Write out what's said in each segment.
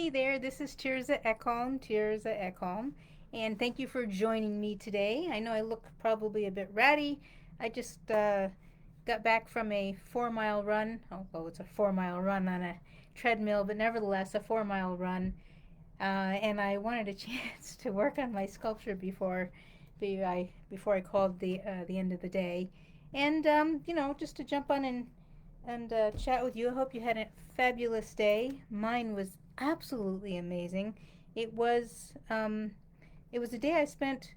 Hey there, this is Terza Ekholm, and thank you for joining me today. I know I look probably a bit ratty. I just got back from a 4 mile run. Although it's a 4 mile run on a treadmill, but nevertheless a 4 mile run. And I wanted a chance to work on my sculpture before I called the end of the day, and just to jump on and chat with you. I hope you had a fabulous day. Mine was absolutely amazing. It was um, it was a day I spent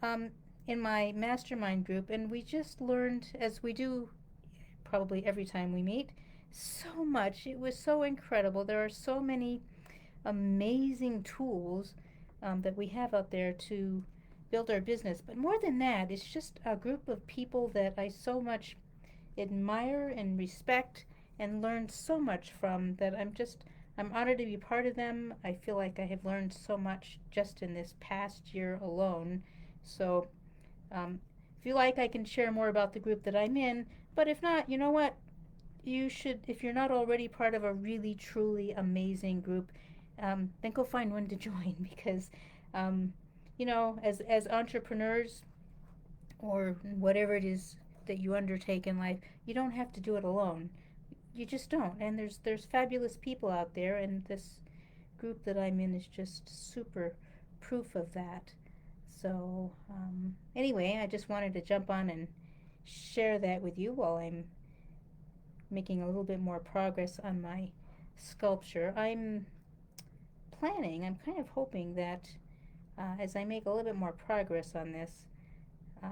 um, in my mastermind group, and we just learned, as we do probably every time we meet, so much. It was so incredible. There are so many amazing tools that we have out there to build our business. But more than that, it's just a group of people that I so much admire and respect and learn so much from, that I'm honored to be part of them. I feel like I have learned so much just in this past year alone. So if you like, I can share more about the group that I'm in. But if not, you know what? You should, if you're not already part of a really truly amazing group, then go find one to join because um, as entrepreneurs or whatever it is that you undertake in life, you don't have to do it alone. You just don't. And there's fabulous people out there, and this group that I'm in is just super proof of that. So anyway, I just wanted to jump on and share that with you while I'm making a little bit more progress on my sculpture. I'm kind of hoping that as I make a little bit more progress on this,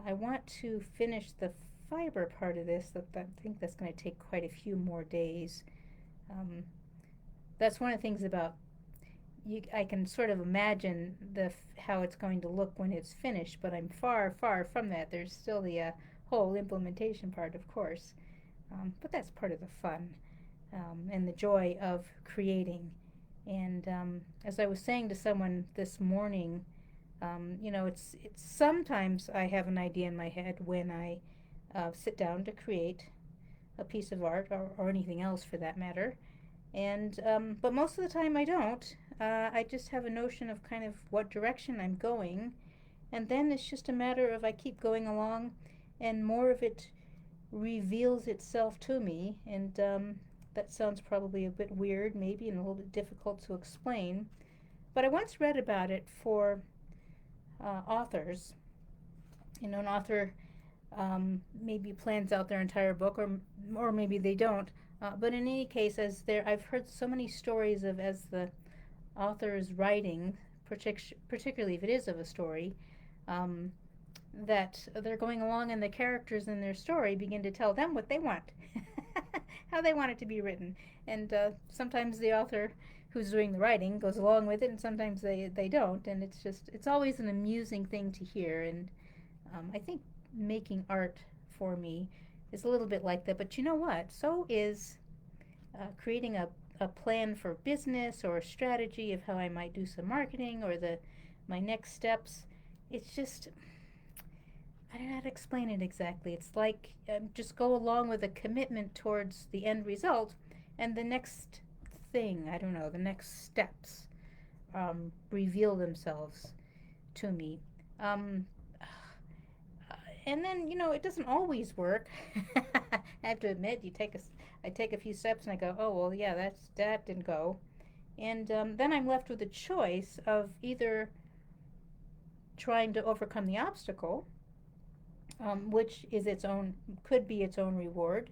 I want to finish the fiber part of this. I think that's going to take quite a few more days. Um, that's one of the things about you. I can sort of imagine how it's going to look when it's finished, but I'm far, far from that. There's still the whole implementation part, of course, but that's part of the fun and the joy of creating. And as I was saying to someone this morning, it's sometimes I have an idea in my head when I sit down to create a piece of art, or anything else for that matter. And but most of the time I don't. I just have a notion of kind of what direction I'm going, and then it's just a matter of I keep going along, and more of it reveals itself to me. And that sounds probably a bit weird, maybe, and a little bit difficult to explain. But I once read about it for authors. An author maybe plans out their entire book, or maybe they don't. But in any case, I've heard so many stories of, as the author is writing, particularly if it is of a story, um, that they're going along, and the characters in their story begin to tell them what they want, how they want it to be written. And sometimes the author who's doing the writing goes along with it, and sometimes they don't. And it's always an amusing thing to hear. And I think making art for me is a little bit like that. But you know what? So is creating a plan for business, or a strategy of how I might do some marketing, or my next steps. It's just, I don't know how to explain it exactly. It's like just go along with a commitment towards the end result, and the next thing, I don't know, the next steps reveal themselves to me. Um, and then it doesn't always work. I have to admit, I take a few steps and I go, oh well, yeah, that didn't go, and then I'm left with a choice of either trying to overcome the obstacle, which is could be its own reward,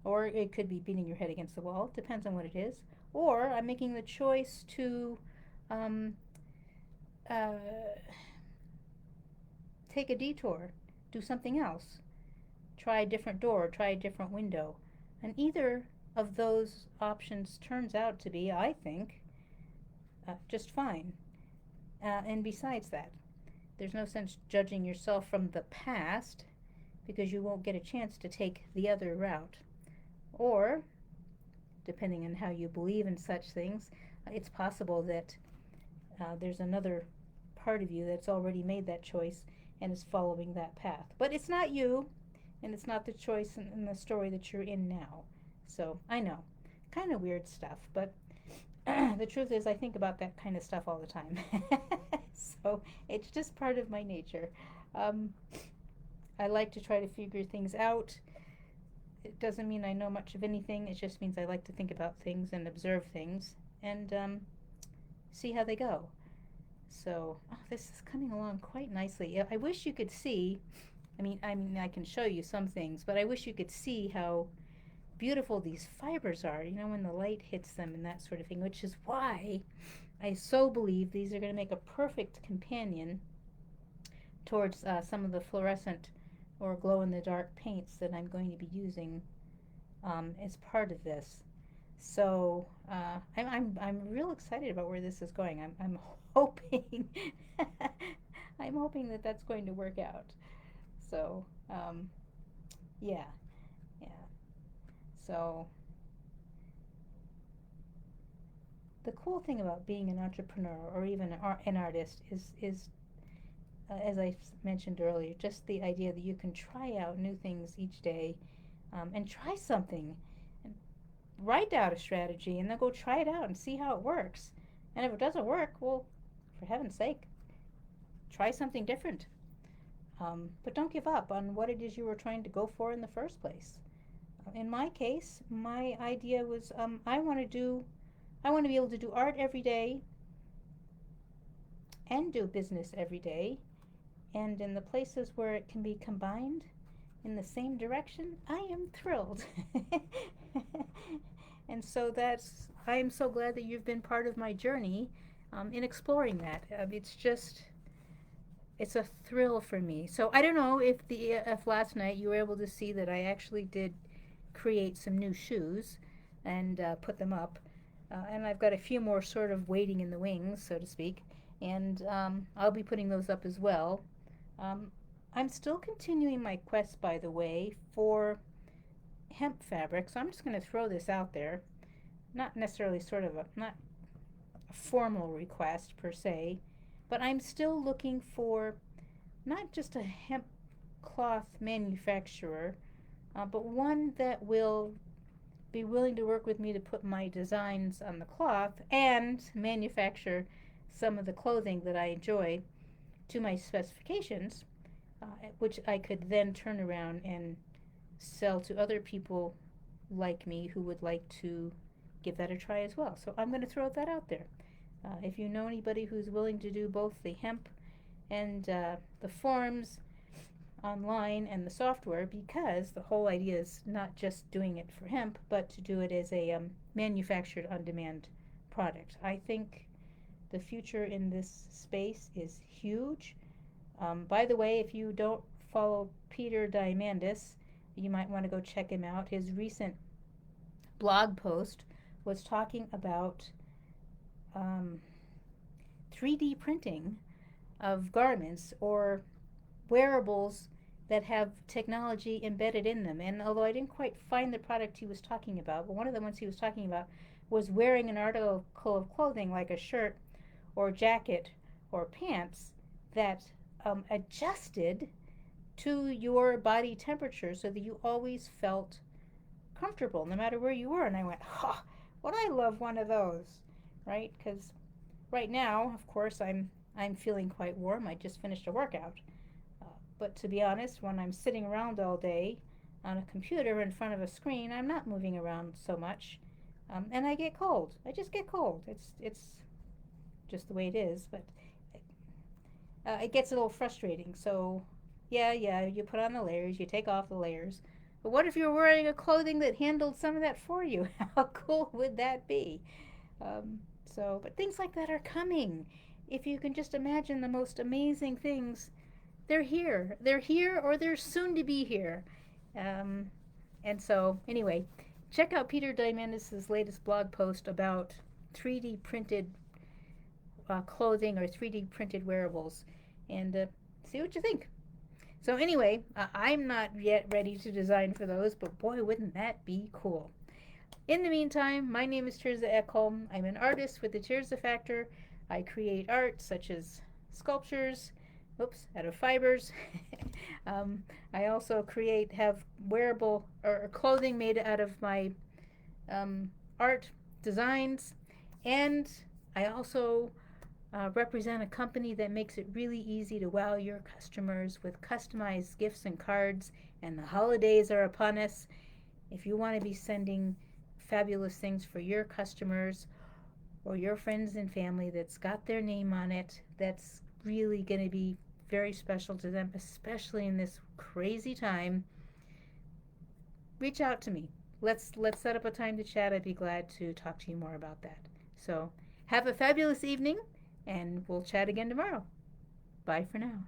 or it could be beating your head against the wall. Depends on what it is. Or I'm making the choice to um, uh, take a detour, do something else, try a different door, try a different window. And either of those options turns out to be, I think, just fine. And besides that, there's no sense judging yourself from the past, because you won't get a chance to take the other route. Or, depending on how you believe in such things, it's possible that there's another part of you that's already made that choice and is following that path. But it's not you, and it's not the choice in the story that you're in now. So I know, kind of weird stuff, but the truth is, I think about that kind of stuff all the time. So it's just part of my nature. Um, I like to try to figure things out. It doesn't mean I know much of anything. It just means I like to think about things and observe things and see how they go. So this is coming along quite nicely. I wish you could see. I mean, I can show you some things, but I wish you could see how beautiful these fibers are. You know, when the light hits them and that sort of thing. Which is why I so believe these are going to make a perfect companion towards some of the fluorescent or glow-in-the-dark paints that I'm going to be using as part of this. So I'm real excited about where this is going. I'm hoping I'm hoping that that's going to work out. So yeah, yeah. So the cool thing about being an entrepreneur or even an artist is as I mentioned earlier, just the idea that you can try out new things each day and try something and write out a strategy and then go try it out and see how it works. And if it doesn't work, well, for heaven's sake, try something different. But don't give up on what it is you were trying to go for in the first place. In my case, my idea was I want to be able to do art every day and do business every day. And in the places where it can be combined in the same direction, I am thrilled. And so I am so glad that you've been part of my journey in exploring that. It's a thrill for me. So I don't know if last night you were able to see that I actually did create some new shoes and put them up. And I've got a few more sort of waiting in the wings, so to speak. And I'll be putting those up as well. Um, I'm still continuing my quest, by the way, for hemp fabric. So I'm just going to throw this out there. Not necessarily not a formal request per se, but I'm still looking for not just a hemp cloth manufacturer, but one that will be willing to work with me to put my designs on the cloth and manufacture some of the clothing that I enjoy to my specifications, which I could then turn around and sell to other people like me who would like to give that a try as well. So I'm going to throw that out there. If you know anybody who's willing to do both the hemp and the forms online and the software, because the whole idea is not just doing it for hemp, but to do it as a manufactured on-demand product. I think the future in this space is huge. By the way, if you don't follow Peter Diamandis, you might want to go check him out. His recent blog post was talking about 3D printing of garments or wearables that have technology embedded in them. And although I didn't quite find the product he was talking about, but one of the ones he was talking about was wearing an article of clothing like a shirt or jacket or pants that adjusted to your body temperature so that you always felt comfortable no matter where you were. And I went, oh, would I love one of those, right? Because right now, of course, I'm feeling quite warm. I just finished a workout. But to be honest, when I'm sitting around all day on a computer in front of a screen, I'm not moving around so much, and I get cold. I just get cold. It's just the way it is. But it gets a little frustrating. So yeah, you put on the layers, you take off the layers. But what if you're wearing a clothing that handled some of that for you? How cool would that be? But things like that are coming. If you can just imagine the most amazing things, they're here. They're here or they're soon to be here. And so, anyway, check out Peter Diamandis' latest blog post about 3D printed clothing or 3D printed wearables and see what you think. So anyway, I'm not yet ready to design for those, but boy, wouldn't that be cool. In the meantime, my name is Terza Ekholm. I'm an artist with the Terza Factor. I create art such as sculptures, out of fibers. I also have wearable or clothing made out of my art designs, And I also represent a company that makes it really easy to wow your customers with customized gifts and cards, and the holidays are upon us. If you want to be sending fabulous things for your customers or your friends and family that's got their name on it, that's really going to be very special to them, especially in this crazy time, reach out to me. Let's set up a time to chat. I'd be glad to talk to you more about that. So, have a fabulous evening, and we'll chat again tomorrow. Bye for now.